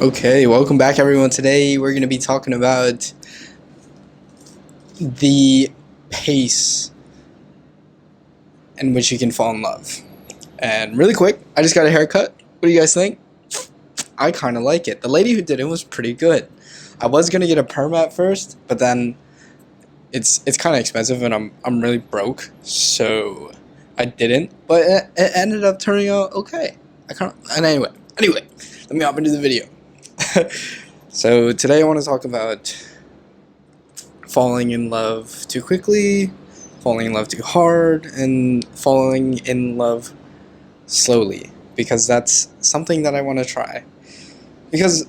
Okay, welcome back everyone. Today we're going to be talking about the pace in which you can fall in love. And really quick, I just got a haircut. What do you guys think? I kind of like it. The lady who did it was pretty good. I was going to get a perm at first, but then it's kind of expensive and I'm really broke, so I didn't. But it ended up turning out okay. And anyway, let me hop into the video. So today I want to talk about falling in love too quickly, falling in love too hard, and falling in love slowly, because that's something that I want to try. Because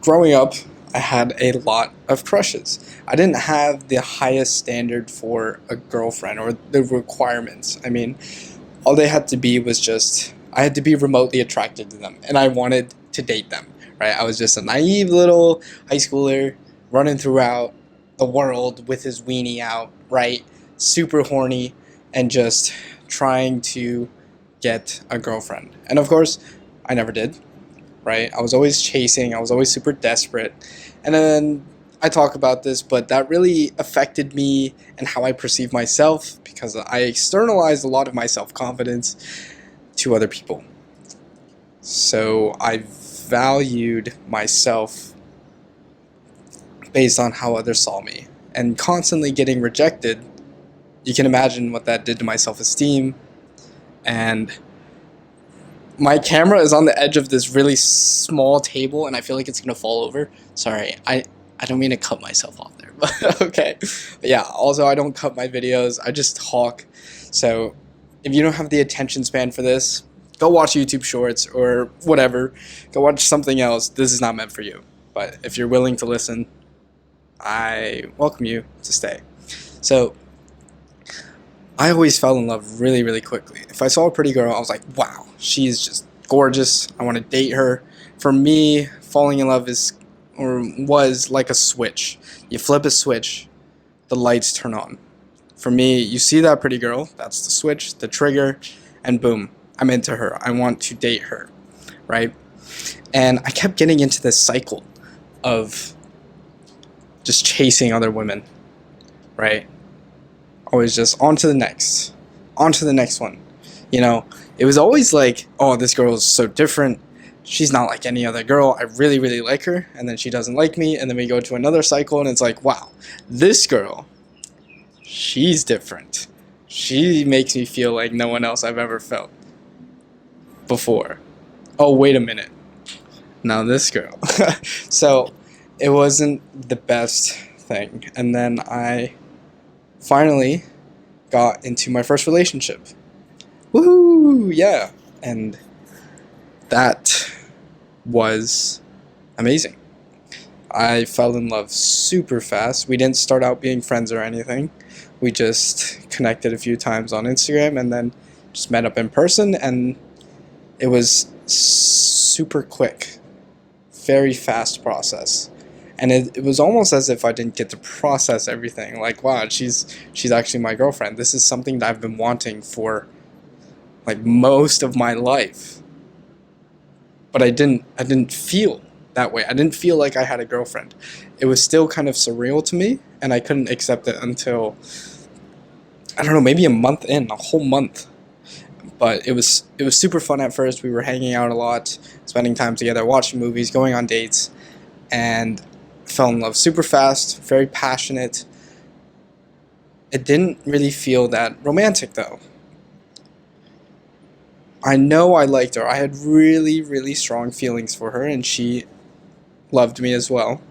growing up, I had a lot of crushes. I didn't have the highest standard for a girlfriend or the requirements. I mean, all they had to be was just, I had to be remotely attracted to them, and I wanted to date them, right? I was just a naive little high schooler running throughout the world with his weenie out, right? Super horny and just trying to get a girlfriend. And of course, I never did, right? I was always chasing, I was always super desperate. And then I talk about this, but that really affected me and how I perceive myself, because I externalized a lot of my self-confidence to other people. So I valued myself based on how others saw me. And constantly getting rejected, you can imagine what that did to my self-esteem. And my camera is on the edge of this really small table, and I feel like it's going to fall over. Sorry, I don't mean to cut myself off there, but okay. But yeah, also I don't cut my videos, I just talk. So if you don't have the attention span for this, go watch YouTube Shorts or whatever. Go watch something else. This is not meant for you. But if you're willing to listen, I welcome you to stay. So I always fell in love really, really quickly. If I saw a pretty girl, I was like, wow, she's just gorgeous. I want to date her. For me, falling in love was like a switch. You flip a switch, the lights turn on. For me, you see that pretty girl, that's the switch, the trigger, and boom, I'm into her. I want to date her, right? And I kept getting into this cycle of just chasing other women, right? Always just on to the next one. You know, it was always like, oh, this girl is so different. She's not like any other girl. I really, really like her. And then she doesn't like me. And then we go to another cycle and it's like, wow, this girl, she's different. She makes me feel like no one else I've ever felt before. Oh, wait a minute. Now this girl. So it wasn't the best thing. And then I finally got into my first relationship. Woohoo! Yeah. And that was amazing. I fell in love super fast. We didn't start out being friends or anything. We just connected a few times on Instagram and then just met up in person, and it was super quick. Very fast process. And it was almost as if I didn't get to process everything. Like, wow, she's actually my girlfriend. This is something that I've been wanting for like most of my life. But I didn't feel that way. I didn't feel like I had a girlfriend. It was still kind of surreal to me, and I couldn't accept it until, I don't know, maybe a whole month. But it was super fun at first. We were hanging out a lot, spending time together, watching movies, going on dates, and fell in love super fast, very passionate. It didn't really feel that romantic though. I know I liked her. I had really, really strong feelings for her, and she loved me as well.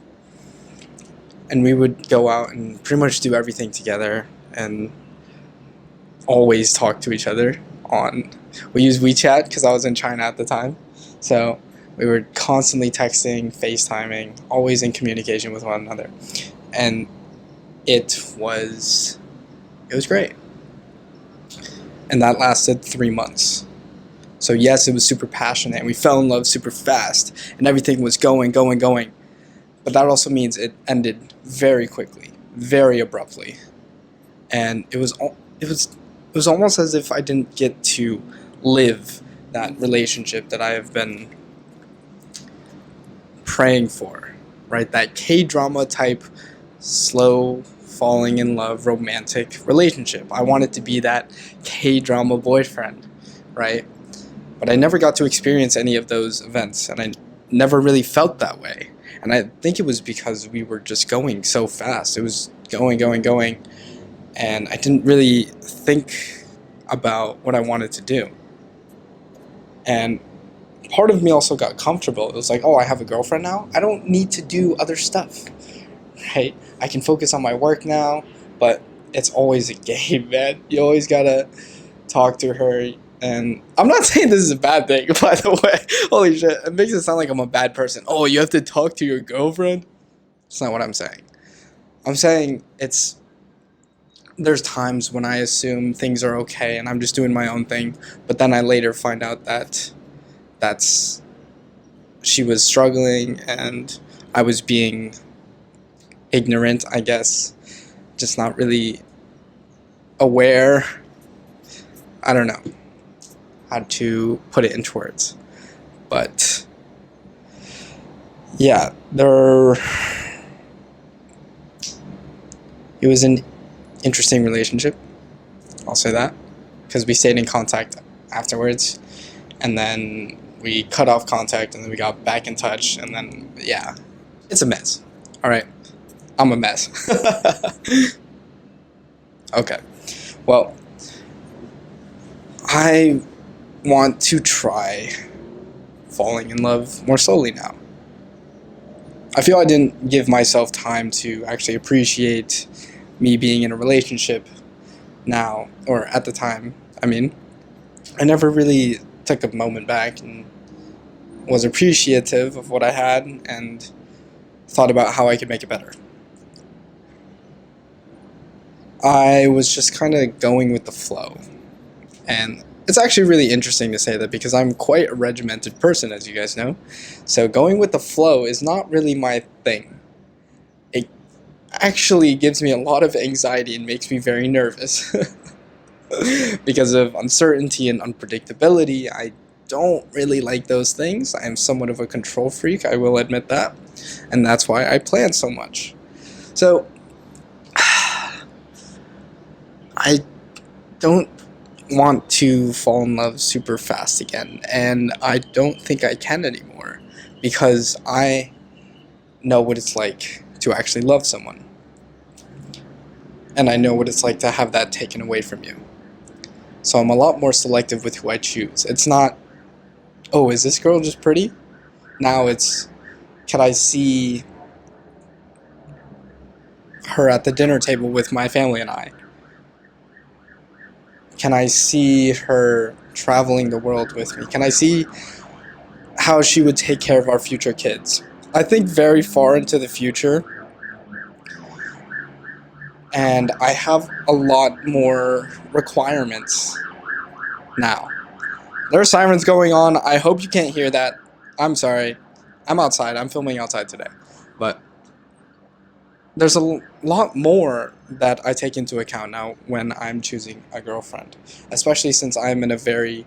And we would go out and pretty much do everything together and always talk to each other we used WeChat because I was in China at the time. So we were constantly texting, FaceTiming, always in communication with one another. And it was great. And that lasted 3 months. So yes, it was super passionate, and we fell in love super fast, and everything was going. But that also means it ended very quickly, very abruptly. And it was almost as if I didn't get to live that relationship that I have been praying for, right? That K-drama type, slow falling in love, romantic relationship. I wanted to be that K-drama boyfriend, right? But I never got to experience any of those events, and I never really felt that way. And I think it was because we were just going so fast. It was going, going, going, and I didn't really think about what I wanted to do. And part of me also got comfortable. It was like, oh, I have a girlfriend now. I don't need to do other stuff, right? I can focus on my work now, but it's always a game, man. You always gotta talk to her. And I'm not saying this is a bad thing, by the way. Holy shit, it makes it sound like I'm a bad person. Oh, you have to talk to your girlfriend? That's not what I'm saying. I'm saying there's times when I assume things are okay and I'm just doing my own thing, but then I later find out that she was struggling and I was being ignorant, I guess, just not really aware. I don't know how to put it into words, but yeah, it was an interesting relationship, I'll say that, because we stayed in contact afterwards, and then we cut off contact, and then we got back in touch, and then, yeah, it's a mess. All right, I'm a mess. Okay, well, I want to try falling in love more slowly now. I feel I didn't give myself time to actually appreciate me being in a relationship now, or at the time. I mean, I never really took a moment back and was appreciative of what I had and thought about how I could make it better. I was just kind of going with the flow. And it's actually really interesting to say that because I'm quite a regimented person, as you guys know. So going with the flow is not really my thing. It actually gives me a lot of anxiety and makes me very nervous. Because of uncertainty and unpredictability, I don't really like those things. I am somewhat of a control freak, I will admit that. And that's why I plan so much. So, I don't want to fall in love super fast again, and I don't think I can anymore, because I know what it's like to actually love someone. And I know what it's like to have that taken away from you. So I'm a lot more selective with who I choose. It's not, oh, is this girl just pretty? Now it's, can I see her at the dinner table with my family and I? Can I see her traveling the world with me? Can I see how she would take care of our future kids? I think very far into the future, and I have a lot more requirements now. There are sirens going on. I hope you can't hear that. I'm sorry. I'm outside. I'm filming outside today. But there's a lot more that I take into account now when I'm choosing a girlfriend, especially since I'm in a very,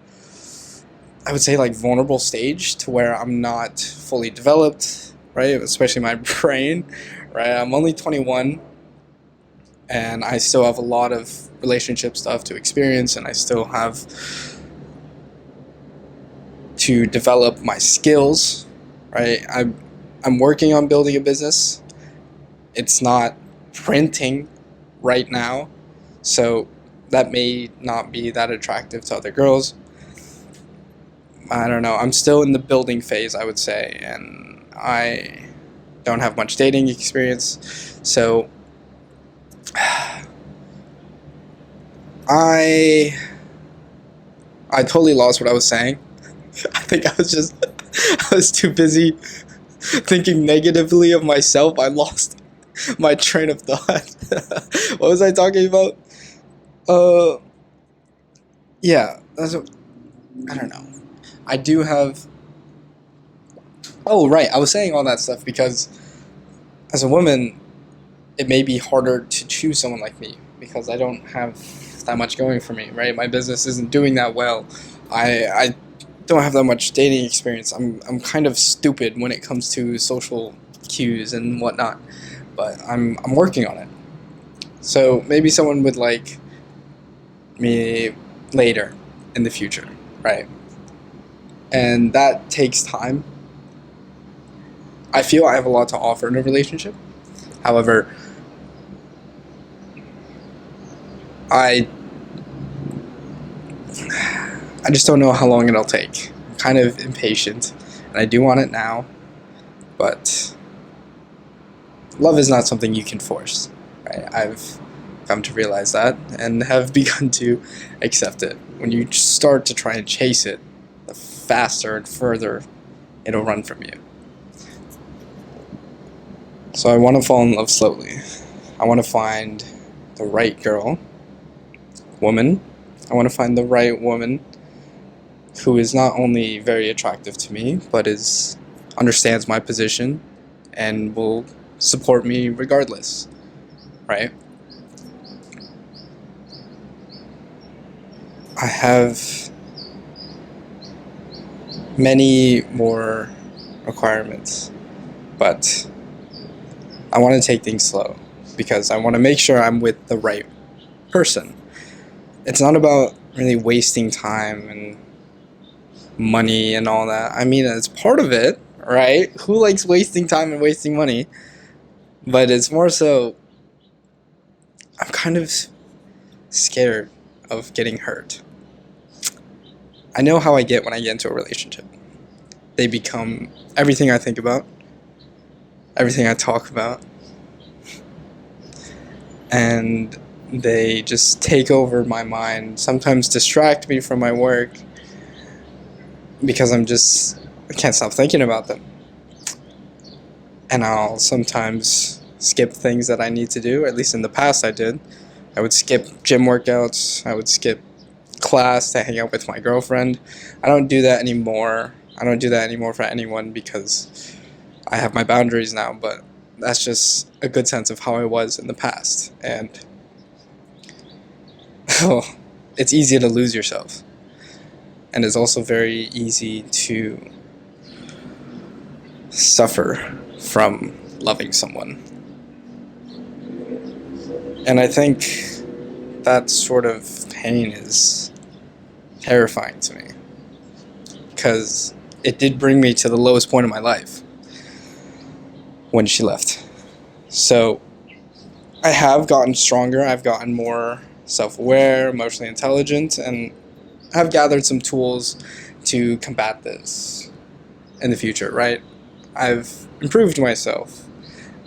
I would say, like, vulnerable stage to where I'm not fully developed, right? Especially my brain, right? I'm only 21, and I still have a lot of relationship stuff to experience, and I still have to develop my skills, right? I'm working on building a business. It's not printing right now, so that may not be that attractive to other girls. I don't know. I'm still in the building phase, I would say, and I don't have much dating experience, so I totally lost what I was saying. I think I was too busy thinking negatively of myself. I lost my train of thought. What was I talking about? Yeah, I don't know. I do have. Oh, right. I was saying all that stuff because as a woman, it may be harder to choose someone like me because I don't have that much going for me, right? My business isn't doing that well. I don't have that much dating experience. I'm kind of stupid when it comes to social cues and whatnot, but I'm working on it. So maybe someone would like me later in the future, right? And that takes time. I feel I have a lot to offer in a relationship. However, I I just don't know how long it'll take. I'm kind of impatient, and I do want it now, but love is not something you can force, right? I've come to realize that and have begun to accept it. When you start to try and chase it, the faster and further it'll run from you. So I want to fall in love slowly. I want to find the right woman. I want to find the right woman who is not only very attractive to me, but understands my position and will support me regardless, right? I have many more requirements, but I want to take things slow because I want to make sure I'm with the right person. It's not about really wasting time and money and all that. I mean, it's part of it, right? Who likes wasting time and wasting money? But it's more so, I'm kind of scared of getting hurt. I know how I get when I get into a relationship. They become everything I think about, everything I talk about, and they just take over my mind, sometimes distract me from my work because I can't stop thinking about them. And I'll sometimes skip things that I need to do, at least in the past I did. I would skip gym workouts, I would skip class to hang out with my girlfriend. I don't do that anymore. I don't do that anymore for anyone because I have my boundaries now, but that's just a good sense of how I was in the past. And it's easy to lose yourself. And it's also very easy to suffer from loving someone. And I think that sort of pain is terrifying to me because it did bring me to the lowest point of my life when she left. So I have gotten stronger. I've gotten more self-aware, emotionally intelligent, and I've gathered some tools to combat this in the future, right? I've improved myself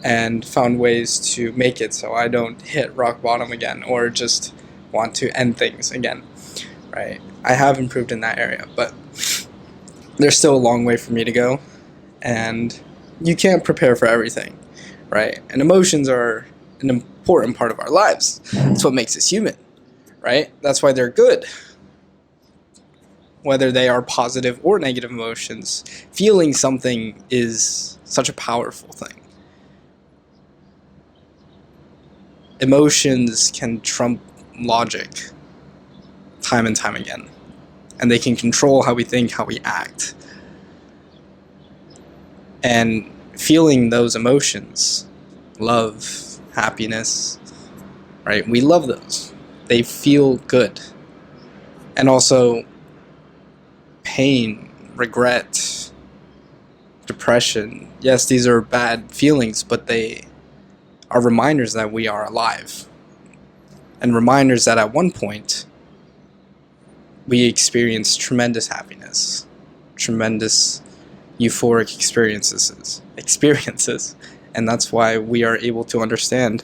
and found ways to make it so I don't hit rock bottom again or just want to end things again, right? I have improved in that area, but there's still a long way for me to go, and you can't prepare for everything, right? And emotions are an important part of our lives. That's what makes us human, right? That's why they're good. Whether they are positive or negative emotions, feeling something is such a powerful thing. Emotions can trump logic time and time again, and they can control how we think, how we act. And feeling those emotions, love, happiness, right? We love those. They feel good. And also pain, regret, depression. Yes, these are bad feelings, but they are reminders that we are alive. And reminders that at one point we experienced tremendous happiness, tremendous euphoric experiences, and that's why we are able to understand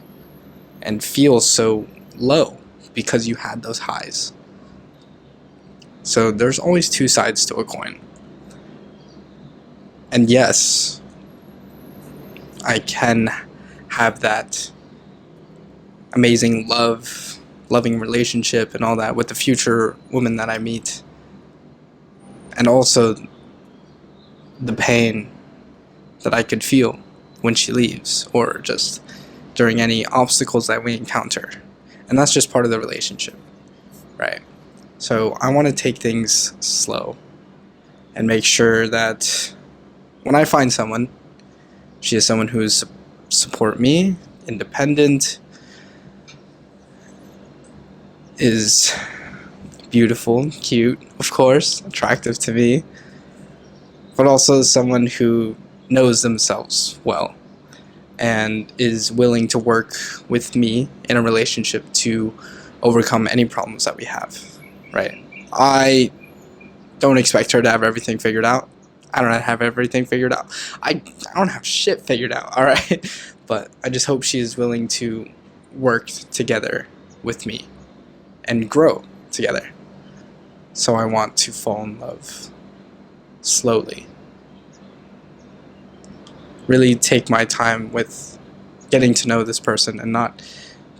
and feel so low, because you had those highs. So there's always two sides to a coin. And yes, I can have that amazing loving relationship and all that with the future woman that I meet. And also the pain that I could feel when she leaves, or just during any obstacles that we encounter. And that's just part of the relationship, right? So I want to take things slow. and make sure that when I find someone, she is someone who is support me, independent, is beautiful, cute, of course, attractive to me, but also someone who knows themselves well and is willing to work with me in a relationship to overcome any problems that we have, right? I don't expect her to have everything figured out. I don't have everything figured out. I don't have shit figured out, all right? But I just hope she is willing to work together with me and grow together. So I want to fall in love slowly. Really take my time with getting to know this person and not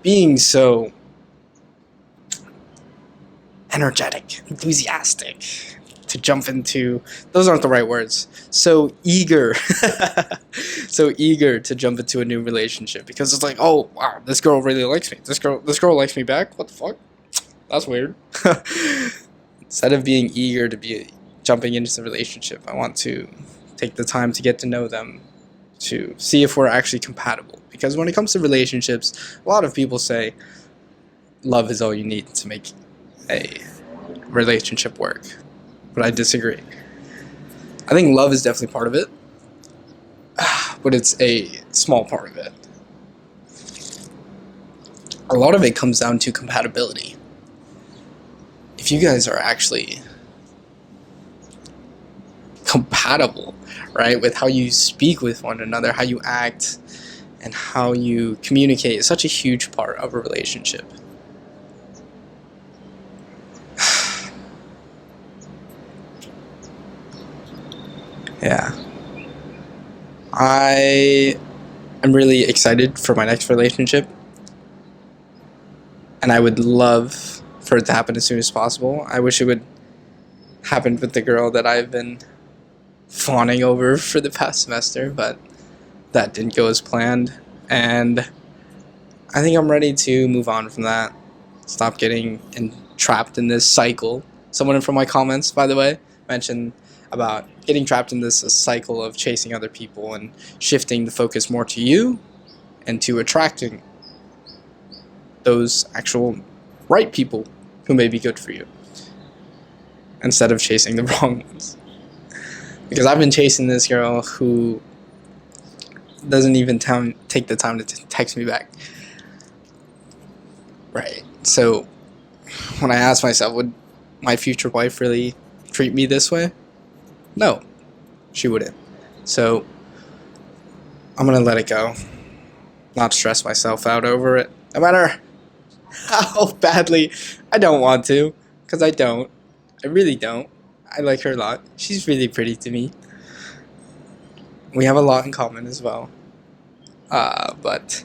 being so energetic, enthusiastic to jump into, those aren't the right words, so eager so eager to jump into a new relationship, because it's like, oh wow, this girl really likes me, this girl likes me back, what the fuck, that's weird. Instead of being eager to be jumping into the relationship, I want to take the time to get to know them, to see if we're actually compatible. Because when it comes to relationships, a lot of people say love is all you need to make a relationship work, but I disagree. I think love is definitely part of it, but it's a small part of it. A lot of it comes down to compatibility. If you guys are actually compatible, right, with how you speak with one another, how you act, and how you communicate, is such a huge part of a relationship. Yeah. I am really excited for my next relationship, and I would love for it to happen as soon as possible. I wish it would happen with the girl that I've been fawning over for the past semester, but that didn't go as planned, and I think I'm ready to move on from that. Stop getting trapped in this cycle. Someone from my comments, by the way, mentioned about getting trapped in this cycle of chasing other people and shifting the focus more to you and to attracting those actual right people who may be good for you, instead of chasing the wrong ones. Because I've been chasing this girl who doesn't even take the time to text me back. Right. So when I asked myself, would my future wife really treat me this way? No, she wouldn't. So I'm going to let it go. Not stress myself out over it. No matter how badly I don't want to. Because I don't. I really don't. I like her a lot. She's really pretty to me. We have a lot in common as well. But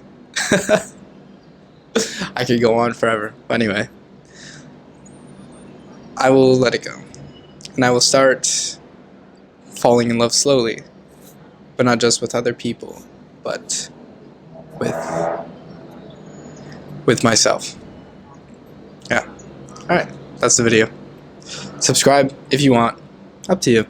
I could go on forever. But anyway, I will let it go. And I will start falling in love slowly. But not just with other people, but with myself. Yeah. Alright, that's the video. Subscribe if you want. Up to you.